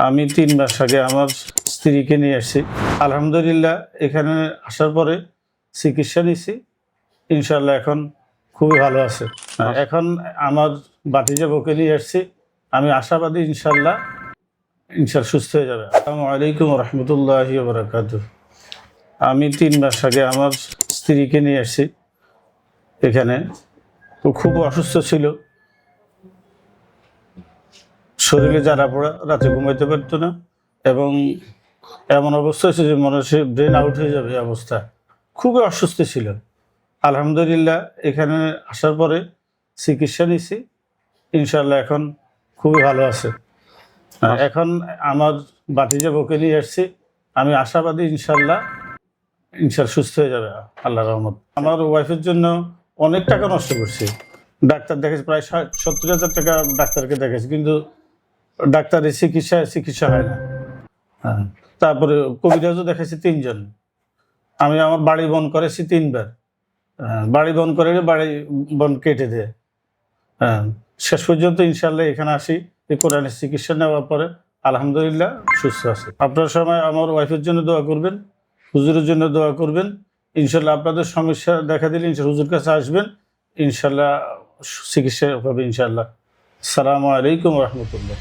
আমি ৩ মাস আগে আমার স্ত্রীকে নিয়ে আসছি। আলহামদুলিল্লাহ এখানে আসার পরে চিকিৎসা নিছি। ইনশাআল্লাহ এখন খুবই ভালো আছে। এখন আমার ভাতিজা বউকে নিয়ে আসছি। আমি আশাবাদী ইনশাআল্লাহ সুস্থ হয়ে যাবে। আসসালামু আলাইকুম ওয়া রাহমাতুল্লাহি ওয়া বারাকাতুহু। আমি ৩ মাস আগে আমার স্ত্রীকে নিয়ে আসছি এখানে। ও খুব অসুস্থ ছিল। শরীরে জ্বালা পোড়া, রাতে ঘুমাইতে পারতো না এবং এমন অবস্থা হয়েছে যে মনে হচ্ছে ব্রেন আউট হয়ে যাবে এই অবস্থা। খুবই অসুস্থ ছিল। আলহামদুলিল্লাহ এখানে আসার পরে চিকিৎসা নিছি। ইনশাআল্লাহ এখন খুবই ভালো আছে। এখন আমার ভাতিজা বউকে নিয়ে আসছি। আমি আশাবাদী ইনশাআল্লাহ সুস্থ হয়ে যাবে আল্লাহর রহমত। আমার ওয়াইফের জন্য অনেক টাকা নষ্ট করছি। ডাক্তার দেখেছি, প্রায় 70,000 টাকা ডাক্তারকে দেখেছি, কিন্তু ডাক্তারের চিকিৎসা হয় না। হ্যাঁ, তারপরে কবিরাজও দেখেছি ৩ জন। আমি আমার বাড়ি বন করেছি ৩ বার। বাড়ি বন করে বাড়ি বন কেটে দেয়। হ্যাঁ, শেষ পর্যন্ত ইনশাআল্লাহ এখানে আসি। এই কোরআনের চিকিৎসা নেওয়ার পরে আলহামদুলিল্লাহ সুস্থ আছে। আপনার সময় আমার ওয়াইফের জন্য দোয়া করবেন, হুজুরের জন্য দোয়া করবেন। ইনশাআল্লাহ আপনাদের সমস্যা দেখা দিলে হুজুর কাছে আসবেন, ইনশাআল্লাহ চিকিৎসা হবে ইনশাআল্লাহ। আসসালামু আলাইকুম ওয়া রাহমাতুল্লাহ।